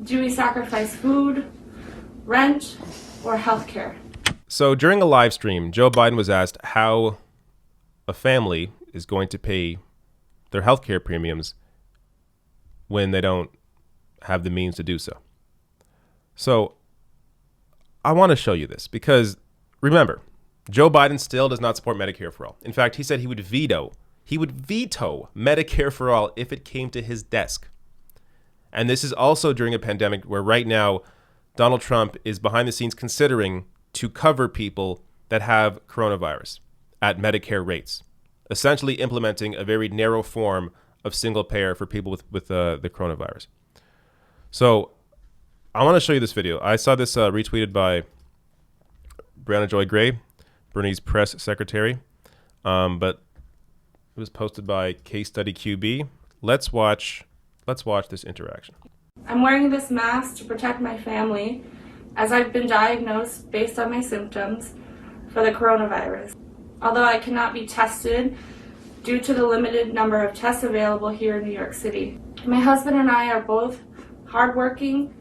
Do we sacrifice food, rent, or health care? So during a live stream, Joe Biden was asked how a family is going to pay their health care premiums when they don't have the means to do so. So I want to show you this because remember, Joe Biden still does not support Medicare for all. In fact, he said he would veto Medicare for all if it came to his desk. And this is also during a pandemic where right now Donald Trump is behind the scenes considering to cover people that have coronavirus at Medicare rates, essentially implementing a very narrow form of single payer for people with the coronavirus. So I want to show you this video. I saw this retweeted by Brianna Joy Gray, Bernie's press secretary, but it was posted by Case Study QB. Let's watch this interaction. I'm wearing this mask to protect my family as I've been diagnosed based on my symptoms for the coronavirus. Although I cannot be tested due to the limited number of tests available here in New York City. My husband and I are both hardworking,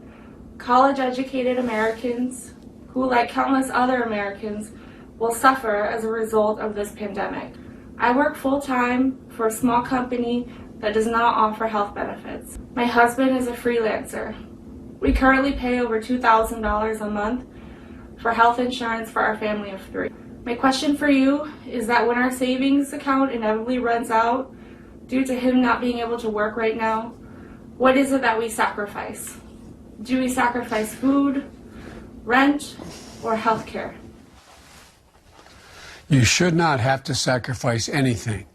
college-educated Americans who, like countless other Americans, will suffer as a result of this pandemic. I work full-time for a small company that does not offer health benefits. My husband is a freelancer. We currently pay over $2,000 a month for health insurance for our family of 3. My question for you is that when our savings account inevitably runs out due to him not being able to work right now, what is it that we sacrifice? Do we sacrifice food, rent, or health care? You should not have to sacrifice anything.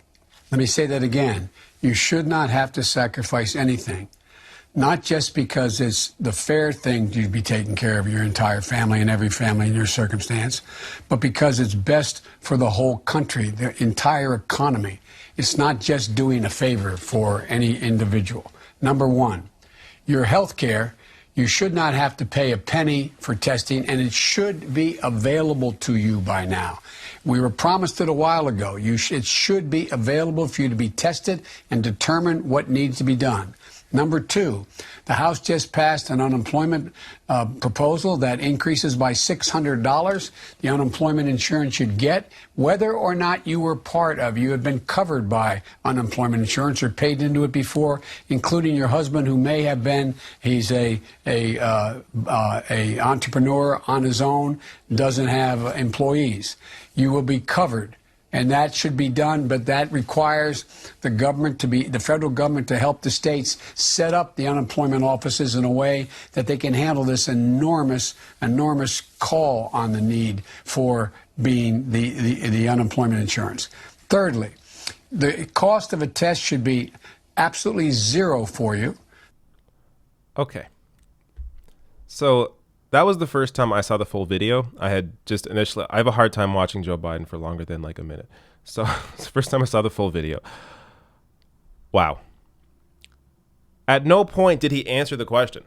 Let me say that again. You should not have to sacrifice anything. Not just because it's the fair thing to be taking care of your entire family and every family in your circumstance, but because it's best for the whole country, the entire economy. It's not just doing a favor for any individual. Number one, your health care, you should not have to pay a penny for testing, and it should be available to you by now. We were promised it a while ago. It should be available for you to be tested and determine what needs to be done. Number two, the House just passed an unemployment proposal that increases by $600 the unemployment insurance you'd get, whether or not you were part of, you had been covered by unemployment insurance or paid into it before, including your husband who may have been, he's a entrepreneur on his own, doesn't have employees. You will be covered. And that should be done, but that requires the federal government to help the states set up the unemployment offices in a way that they can handle this enormous call on the need for being the unemployment insurance. Thirdly, the cost of a test should be absolutely zero for you. Okay. So that was the first time I saw the full video. I have a hard time watching Joe Biden for longer than like a minute. So it's the first time I saw the full video. Wow. At no point did he answer the question.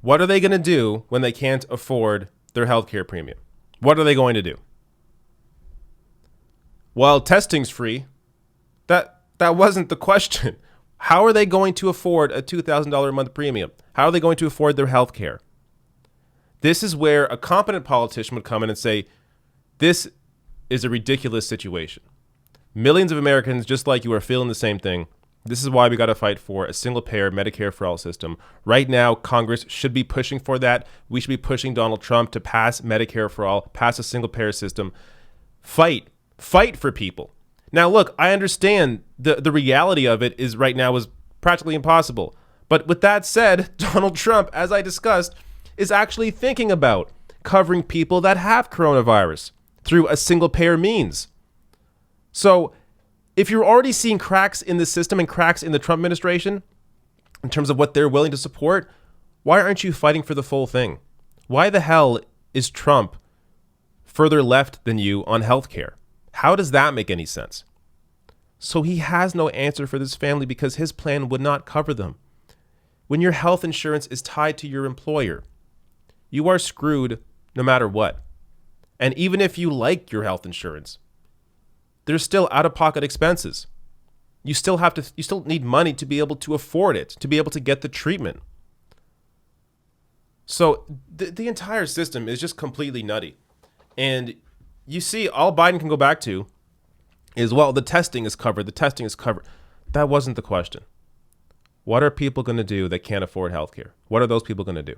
What are they going to do when they can't afford their healthcare premium? What are they going to do? Well, testing's free. That wasn't the question. How are they going to afford a $2,000 a month premium? How are they going to afford their healthcare? This is where a competent politician would come in and say, this is a ridiculous situation. Millions of Americans, just like you, are feeling the same thing. This is why we got to fight for a single-payer Medicare for all system. Right now, Congress should be pushing for that. We should be pushing Donald Trump to pass Medicare for all, pass a single-payer system. Fight for people. Now, look, I understand the reality of it is right now is practically impossible. But with that said, Donald Trump, as I discussed, is actually thinking about covering people that have coronavirus through a single payer means. So if you're already seeing cracks in the system and cracks in the Trump administration in terms of what they're willing to support, why aren't you fighting for the full thing? Why the hell is Trump further left than you on healthcare? How does that make any sense? So he has no answer for this family because his plan would not cover them. When your health insurance is tied to your employer, you are screwed no matter what. And even if you like your health insurance, there's still out-of-pocket expenses. You still need money to be able to afford it, to be able to get the treatment. So the entire system is just completely nutty. And you see, all Biden can go back to is, well, the testing is covered. The testing is covered. That wasn't the question. What are people going to do that can't afford healthcare? What are those people going to do?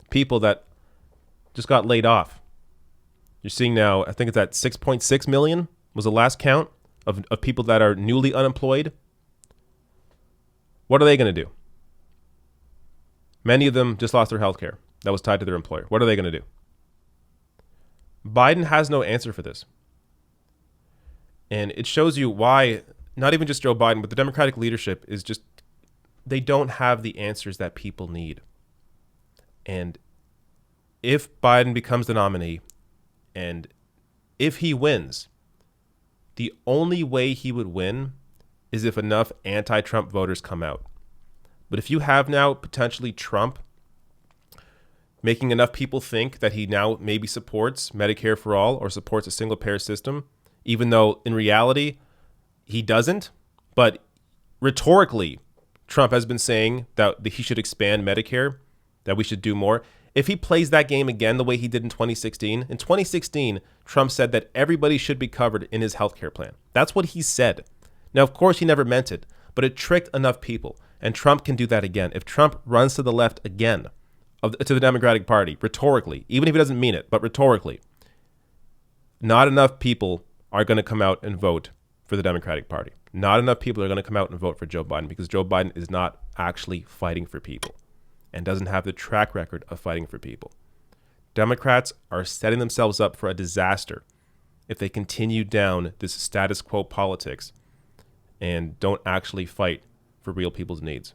People that just got laid off. You're seeing now, I think it's at 6.6 million was the last count of people that are newly unemployed. What are they going to do? Many of them just lost their health care that was tied to their employer. What are they going to do? Biden has no answer for this. And it shows you why, not even just Joe Biden, but the Democratic leadership is just, they don't have the answers that people need. And if Biden becomes the nominee, and if he wins, the only way he would win is if enough anti-Trump voters come out. But if you have now potentially Trump making enough people think that he now maybe supports Medicare for all or supports a single payer system, even though in reality he doesn't, but rhetorically Trump has been saying that he should expand Medicare, that we should do more. If he plays that game again the way he did in 2016, Trump said that everybody should be covered in his healthcare plan. That's what he said. Now, of course, he never meant it, but it tricked enough people. And Trump can do that again. If Trump runs to the left again, to the Democratic Party, rhetorically, even if he doesn't mean it, but rhetorically, not enough people are going to come out and vote for the Democratic Party. Not enough people are going to come out and vote for Joe Biden because Joe Biden is not actually fighting for people and doesn't have the track record of fighting for people. Democrats are setting themselves up for a disaster if they continue down this status quo politics and don't actually fight for real people's needs.